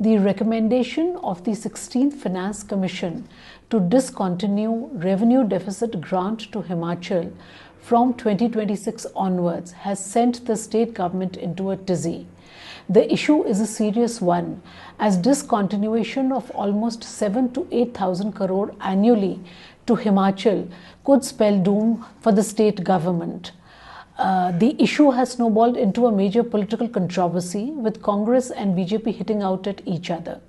the recommendation of the 16th Finance Commission to discontinue revenue deficit grant to Himachal from 2026 onwards has sent the state government into a tizzy. The issue is a serious one, as discontinuation of almost 7 to 8,000 crore annually to Himachal could spell doom for the state government. The issue has snowballed into a major political controversy, with Congress and BJP hitting out at each other.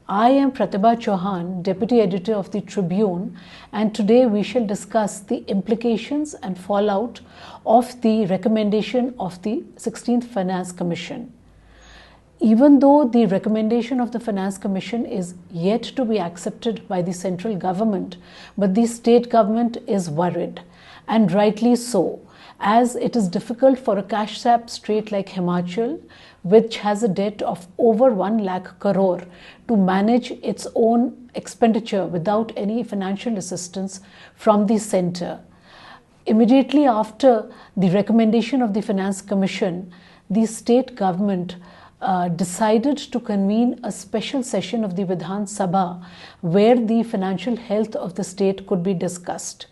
I am Pratibha Chauhan, Deputy Editor of the Tribune, and today we shall discuss the implications and fallout of the recommendation of the 16th Finance Commission. Even though the recommendation of the Finance Commission is yet to be accepted by the central government, but the state government is worried, and rightly so, as it is difficult for a cash-strapped state like Himachal, which has a debt of over 1 lakh crore, to manage its own expenditure without any financial assistance from the centre. Immediately after the recommendation of the Finance Commission, the state government decided to convene a special session of the Vidhan Sabha where the financial health of the state could be discussed.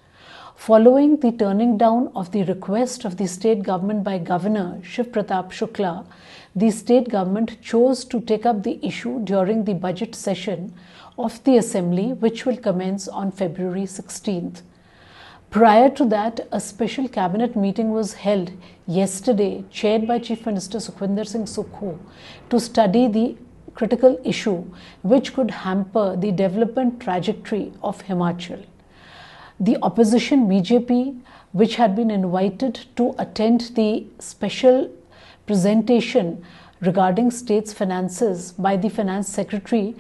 Following the turning down of the request of the state government by Governor Shiv Pratap Shukla, the state government chose to take up the issue during the budget session of the Assembly, which will commence on February 16th. Prior to that, a special cabinet meeting was held yesterday, chaired by Chief Minister Sukhwinder Singh Sukhu, to study the critical issue which could hamper the development trajectory of Himachal. The opposition BJP, which had been invited to attend the special presentation regarding state's finances by the Finance Secretary,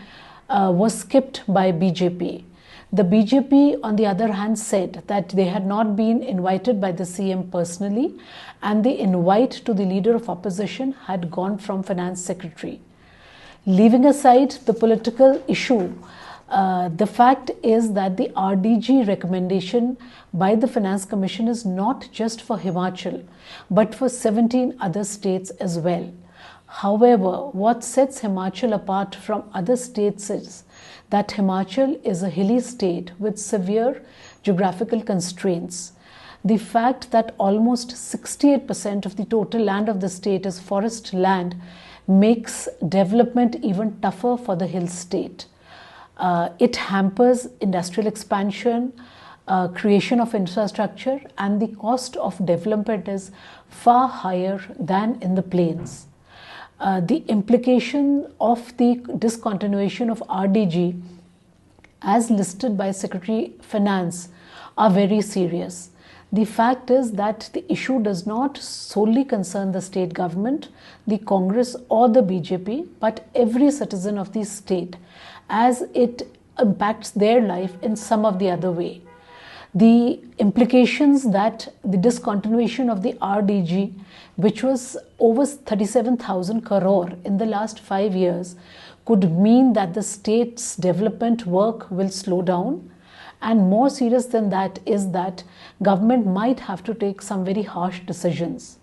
was skipped by BJP. The BJP, on the other hand, said that they had not been invited by the CM personally, and the invite to the leader of opposition had gone from Finance Secretary. Leaving aside the political issue, the fact is that the RDG recommendation by the Finance Commission is not just for Himachal, but for 17 other states as well. However, what sets Himachal apart from other states is that Himachal is a hilly state with severe geographical constraints. The fact that almost 68% of the total land of the state is forest land makes development even tougher for the hill state. It hampers industrial expansion, creation of infrastructure, and the cost of development is far higher than in the plains. The implication of the discontinuation of RDG, as listed by Secretary Finance, are very serious. The fact is that the issue does not solely concern the state government, the Congress or the BJP, but every citizen of the state, as it impacts their life in some of the other way. The implications that the discontinuation of the RDG, which was over 37,000 crore in the last 5 years, could mean that the state's development work will slow down. And more serious than that is that government might have to take some very harsh decisions.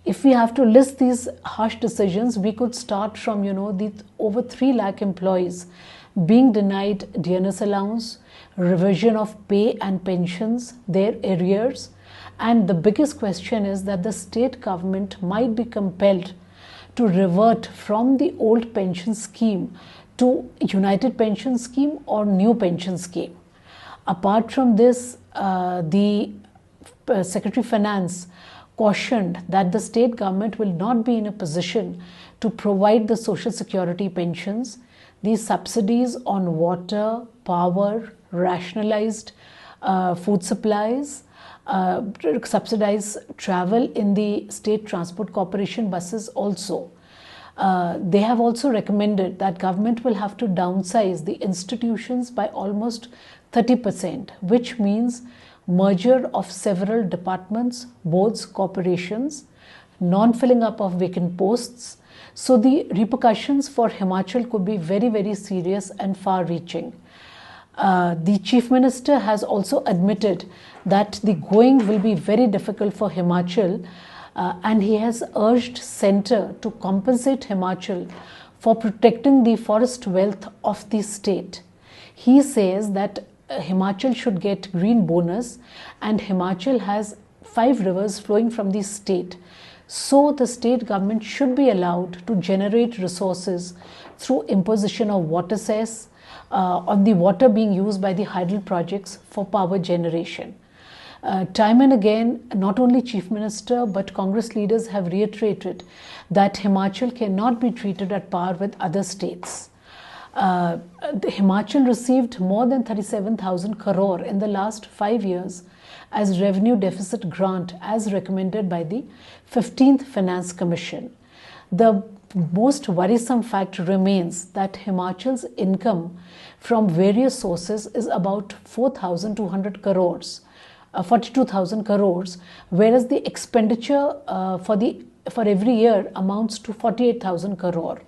If we have to list these harsh decisions, we could start from, the over 3 lakh employees being denied dearness allowance, revision of pay and pensions, their arrears. And the biggest question is that the state government might be compelled to revert from the old pension scheme to United Pension Scheme or new pension scheme. Apart from this, the Secretary of Finance cautioned that the state government will not be in a position to provide the social security pensions, the subsidies on water, power, rationalized food supplies, subsidized travel in the state transport corporation buses also. They have also recommended that government will have to downsize the institutions by almost 30%, which means merger of several departments, boards, corporations, non-filling up of vacant posts. So the repercussions for Himachal could be very, very serious and far-reaching. The Chief Minister has also admitted that the going will be very difficult for Himachal, and he has urged Centre to compensate Himachal for protecting the forest wealth of the state. He says that Himachal should get green bonus, and Himachal has 5 rivers flowing from the state. So the state government should be allowed to generate resources through imposition of water cess on the water being used by the hydel projects for power generation. Time and again, not only Chief Minister but Congress leaders have reiterated that Himachal cannot be treated at par with other states. Himachal received more than 37,000 crore in the last 5 years as revenue deficit grant as recommended by the 15th Finance Commission. The most worrisome fact remains that Himachal's income from various sources is about 4,200 crores, 42,000 crores, whereas the expenditure for every year amounts to 48,000 crore.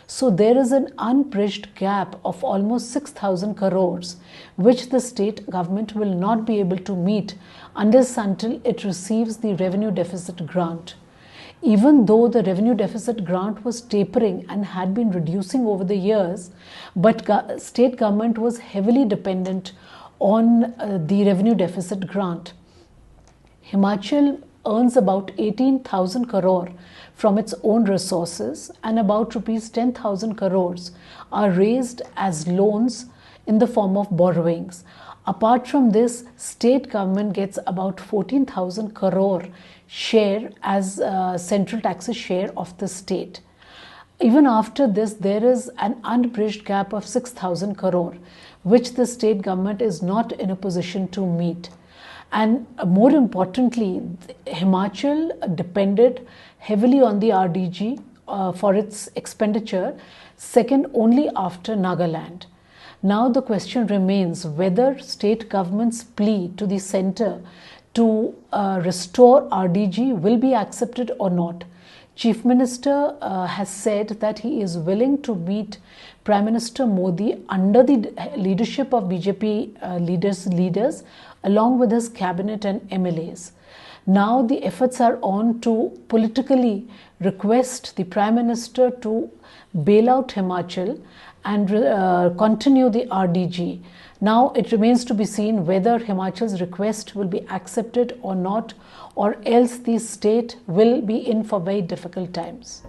So there is an unbridged gap of almost 6,000 crores, which the state government will not be able to meet unless until it receives the revenue deficit grant. Even though the revenue deficit grant was tapering and had been reducing over the years, but state government was heavily dependent on the revenue deficit grant. Himachal earns about 18,000 crore from its own resources, and about rupees 10,000 crores are raised as loans in the form of borrowings. Apart from this, state government gets about 14,000 crore share as central taxes share of the state. Even after this, there is an unbridged gap of 6,000 crore, which the state government is not in a position to meet. And more importantly, Himachal depended heavily on the RDG for its expenditure, second only after Nagaland. Now the question remains whether state government's plea to the centre to restore RDG will be accepted or not. Chief Minister has said that he is willing to meet Prime Minister Modi under the leadership of BJP leaders along with his cabinet and MLAs. Now the efforts are on to politically request the Prime Minister to bail out Himachal and continue the RDG. Now it remains to be seen whether Himachal's request will be accepted or not, or else the state will be in for very difficult times.